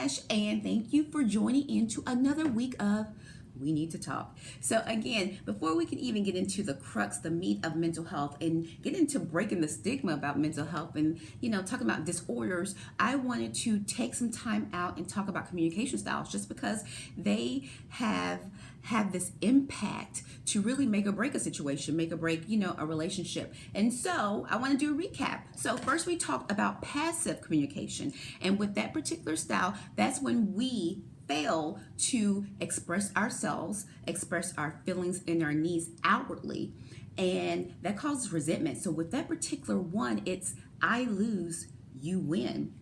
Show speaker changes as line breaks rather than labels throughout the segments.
Nash, and thank you for joining into another week of We Need to Talk. So again, before we can even get into the crux, the meat of mental health, and get into breaking the stigma about mental health and, talking about disorders, I wanted to take some time out and talk about communication styles, just because they have this impact to really make or break a situation, make or break, a relationship. And so I want to do a recap. So first we talked about passive communication. And with that particular style, that's when we fail to express ourselves, express our feelings and our needs outwardly. And that causes resentment. So with that particular one, it's I lose, you win.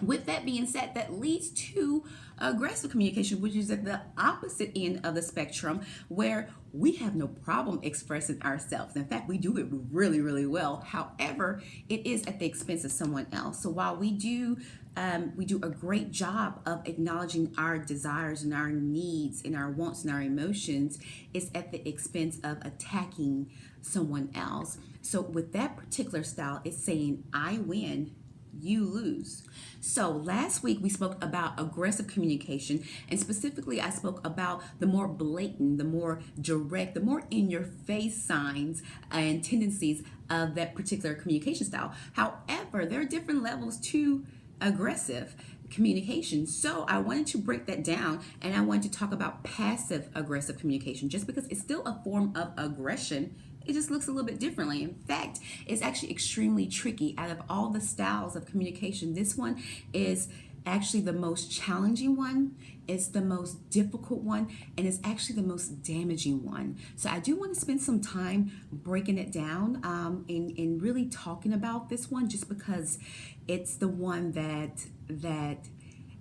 With that being said, that leads to aggressive communication, which is at the opposite end of the spectrum, where we have no problem expressing ourselves. In fact, we do it really, really well. However, it is at the expense of someone else. So while we do a great job of acknowledging our desires and our needs and our wants and our emotions, it's at the expense of attacking someone else. So with that particular style, it's saying I win, you lose. So last week we spoke about aggressive communication, and specifically I spoke about the more blatant, the more direct, the more in your face signs and tendencies of that particular communication style. However, there are different levels to aggressive communication. So I wanted to break that down, and I wanted to talk about passive aggressive communication, just because it's still a form of aggression. It just looks a little bit differently. In fact, it's actually extremely tricky. Out of all the styles of communication, this one is actually the most challenging one. It's the most difficult one, and it's actually the most damaging one. So I do want to spend some time breaking it down and really talking about this one, just because it's the one that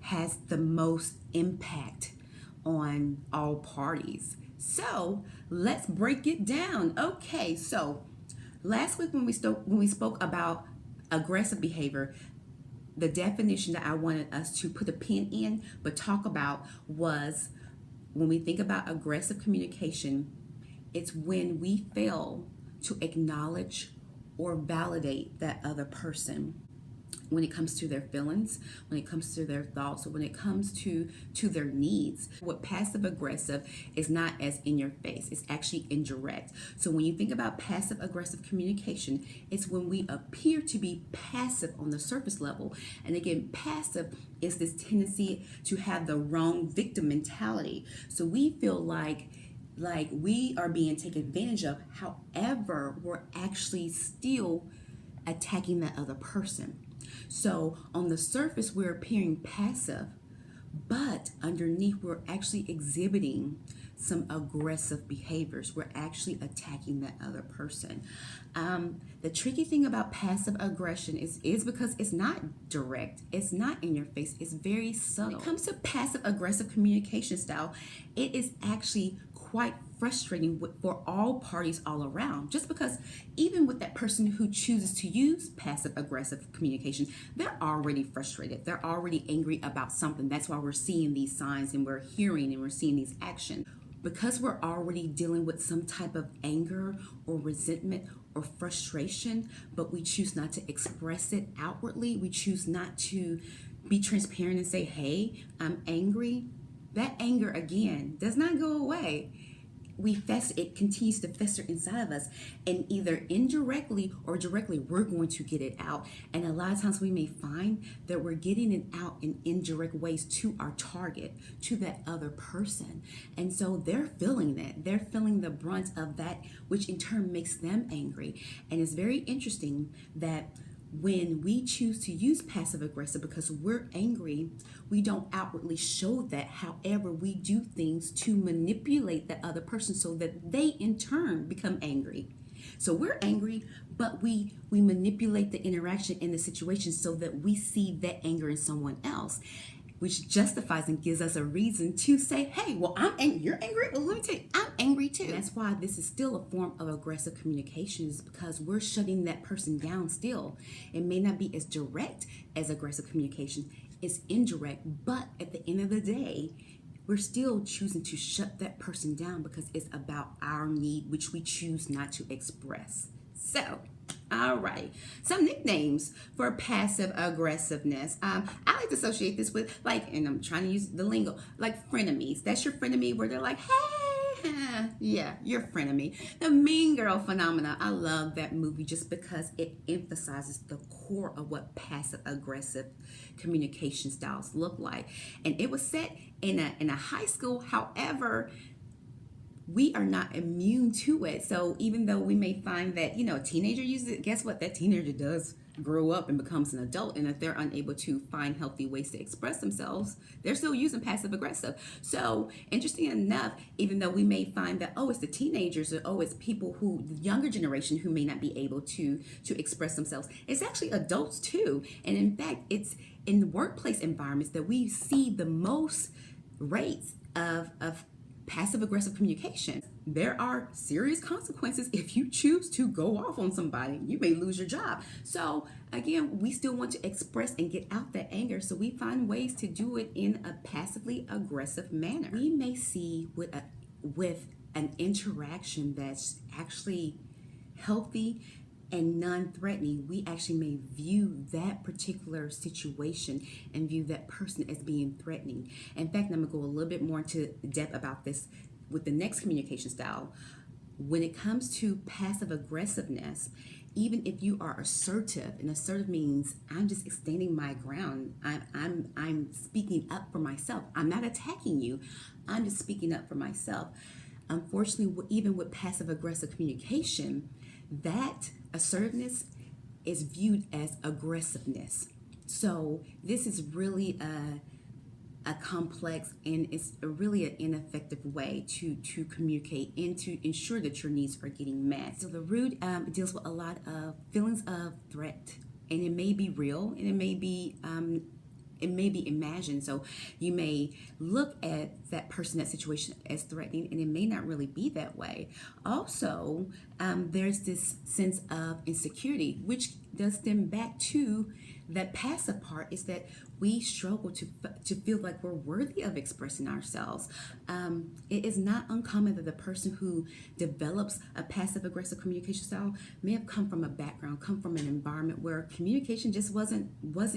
has the most impact on all parties. So let's break it down. Okay, so last week when we spoke about aggressive behavior, the definition that I wanted us to put a pin in but talk about was, when we think about aggressive communication, it's when we fail to acknowledge or validate that other person when it comes to their feelings, when it comes to their thoughts, or when it comes to their needs. What passive aggressive is not as in your face, it's actually indirect. So when you think about passive aggressive communication, it's when we appear to be passive on the surface level. And again, passive is this tendency to have the wrong victim mentality. So we feel like we are being taken advantage of. However, we're actually still attacking that other person. So on the surface, we're appearing passive, but underneath, we're actually exhibiting some aggressive behaviors. We're actually attacking that other person. The tricky thing about passive aggression is because it's not direct, it's not in your face, it's very subtle. When it comes to passive aggressive communication style, it is actually quite frustrating for all parties all around, just because even with that person who chooses to use passive aggressive communication, they're already frustrated, they're already angry about something. That's why we're seeing these signs, and we're hearing and we're seeing these actions, because we're already dealing with some type of anger or resentment or frustration, but we choose not to express it outwardly. We choose not to be transparent and say, hey, I'm angry. That anger, again, does not go away. It continues to fester inside of us, and either indirectly or directly, we're going to get it out. And a lot of times we may find that we're getting it out in indirect ways to our target, to that other person. And so they're feeling that. They're feeling the brunt of that, which in turn makes them angry. And it's very interesting that when we choose to use passive aggressive because we're angry, we don't outwardly show that. However, we do things to manipulate that other person so that they in turn become angry. So we're angry, but we manipulate the interaction in the situation so that we see that anger in someone else, which justifies and gives us a reason to say, hey, well, I'm angry. You're angry? Well, let me tell you, I'm angry too. And that's why this is still a form of aggressive communications, because we're shutting that person down still. It may not be as direct as aggressive communication. It's indirect, but at the end of the day, we're still choosing to shut that person down because it's about our need, which we choose not to express. So All right. Some nicknames for passive aggressiveness. I like to associate this with, like, and I'm trying to use the lingo, like frenemies. That's your frenemy where they're like, hey, yeah, your frenemy. The Mean Girl phenomena. I love that movie just because it emphasizes the core of what passive aggressive communication styles look like. And it was set in a high school. However, we are not immune to it. So even though we may find that, a teenager uses it, guess what? That teenager does grow up and becomes an adult. And if they're unable to find healthy ways to express themselves, they're still using passive aggressive. So interesting enough, even though we may find that, oh, it's the teenagers, or oh, it's people who, the younger generation who may not be able to express themselves, it's actually adults too. And in fact, it's in the workplace environments that we see the most rates of passive aggressive communication. There are serious consequences if you choose to go off on somebody. You may lose your job. So again, we still want to express and get out that anger. So we find ways to do it in a passively aggressive manner. We may see with an interaction that's actually healthy and non-threatening, we actually may view that particular situation and view that person as being threatening. In fact, I'm going to go a little bit more into depth about this with the next communication style. When it comes to passive aggressiveness, even if you are assertive, and assertive means I'm just extending my ground. I'm speaking up for myself. I'm not attacking you. I'm just speaking up for myself. Unfortunately, even with passive aggressive communication, that assertiveness is viewed as aggressiveness. So this is really a complex, and it's really an ineffective way to communicate and to ensure that your needs are getting met. So the root deals with a lot of feelings of threat, and it may be real, and it may be imagined. So you may look at that person, that situation as threatening, and it may not really be that way. Also, there's this sense of insecurity, which does stem back to that passive part, is that we struggle to feel like we're worthy of expressing ourselves. It is not uncommon that the person who develops a passive aggressive communication style may have come from a background, come from an environment where communication just wasn't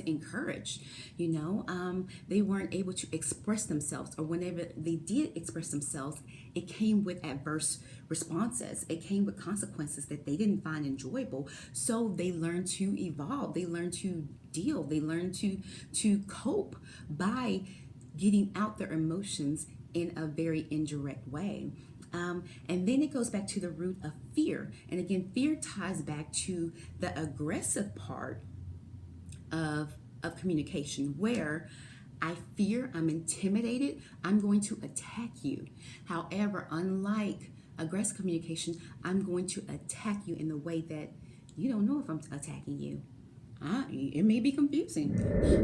encouraged. They weren't able to express themselves, or whenever they did express themselves, it came with adverse responses. It came with consequences that they didn't find enjoyable. So they learned to evolve. They learned to deal. They learned to cope by getting out their emotions in a very indirect way. And then it goes back to the root of fear. And again, fear ties back to the aggressive part of communication, where I fear, I'm intimidated, I'm going to attack you. However, unlike aggressive communication, I'm going to attack you in the way that you don't know if I'm attacking you. It may be confusing.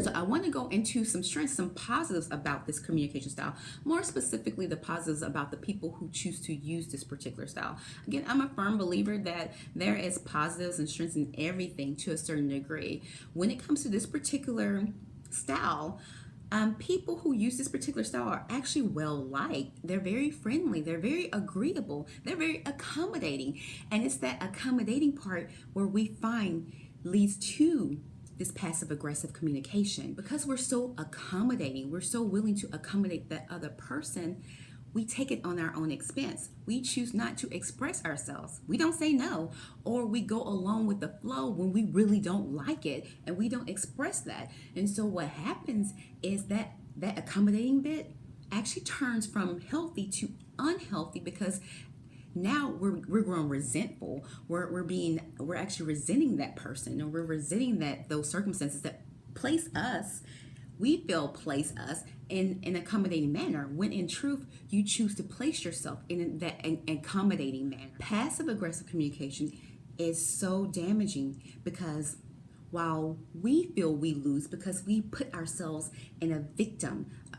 So I want to go into some strengths, some positives about this communication style. More specifically, the positives about the people who choose to use this particular style. Again, I'm a firm believer that there is positives and strengths in everything to a certain degree. When it comes to this particular style, people who use this particular style are actually well liked. They're very friendly. They're very agreeable. They're very accommodating. And it's that accommodating part where we find leads to this passive aggressive communication. Because we're so accommodating, we're so willing to accommodate that other person, we take it on our own expense. We choose not to express ourselves. We don't say no, or we go along with the flow when we really don't like it and we don't express that. And so what happens is that accommodating bit actually turns from healthy to unhealthy, because now we're growing resentful. We're actually resenting that person, or we're resenting those circumstances that place us in an accommodating manner, when in truth you choose to place yourself in that accommodating manner. Passive aggressive communication is so damaging, because while we feel we lose because we put ourselves in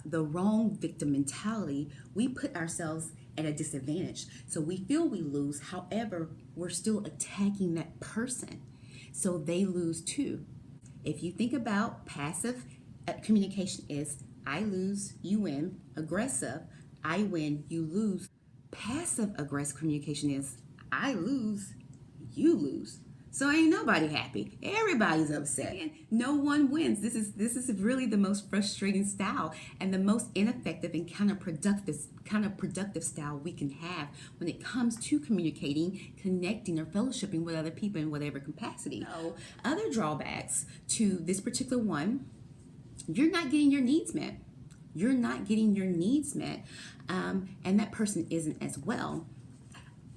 the wrong victim mentality, we put ourselves at a disadvantage. So we feel we lose, however, we're still attacking that person. So they lose too. If you think about passive communication is I lose, you win. Aggressive, I win, you lose. Passive aggressive communication is I lose, you lose. So ain't nobody happy. Everybody's upset. And no one wins. This is really the most frustrating style and the most ineffective and counterproductive style we can have when it comes to communicating, connecting, or fellowshipping with other people in whatever capacity. So, other drawbacks to this particular one, you're not getting your needs met. You're not getting your needs met, and that person isn't as well.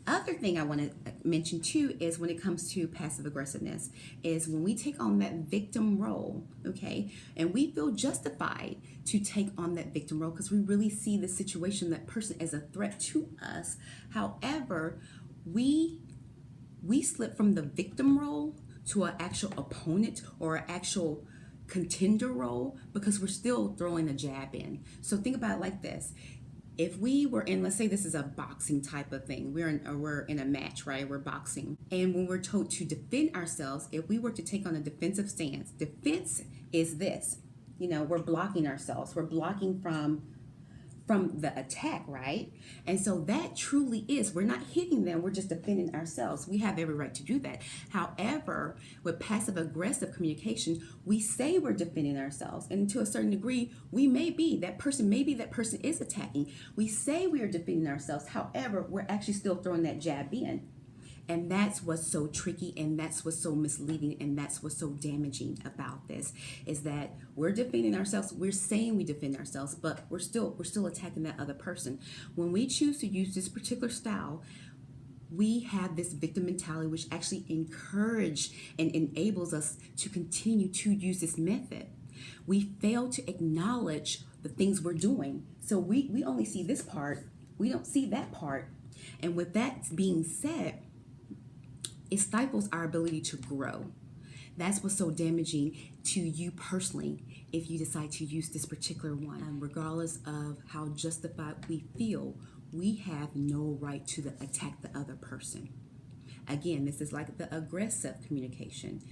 Other thing I want to mention too is when it comes to passive aggressiveness is when we take on that victim role, okay, and we feel justified to take on that victim role because we really see the situation, that person as a threat to us. However, we slip from the victim role to an actual opponent or an actual contender role because we're still throwing a jab in. So think about it like this. If we were in, let's say this is a boxing type of thing, we're in a match, right? We're boxing, and when we're told to defend ourselves, if we were to take on a defensive stance, defense is this, we're blocking ourselves, we're blocking from the attack, right? And so that truly is, we're not hitting them, we're just defending ourselves. We have every right to do that. However, with passive aggressive communication, we say we're defending ourselves, and to a certain degree, that person is attacking. We say we are defending ourselves, however, we're actually still throwing that jab in. And that's what's so tricky, and that's what's so misleading, and that's what's so damaging about this, is that we're defending ourselves. We're saying we defend ourselves, but we're still attacking that other person. When we choose to use this particular style, we have this victim mentality, which actually encourages and enables us to continue to use this method. We fail to acknowledge the things we're doing. So we only see this part. We don't see that part. And with that being said, it stifles our ability to grow. That's what's so damaging to you personally if you decide to use this particular one. Regardless of how justified we feel, we have no right to attack the other person. Again, this is like the aggressive communication.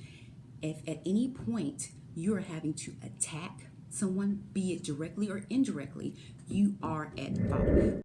If at any point you're having to attack someone, be it directly or indirectly, you are at fault.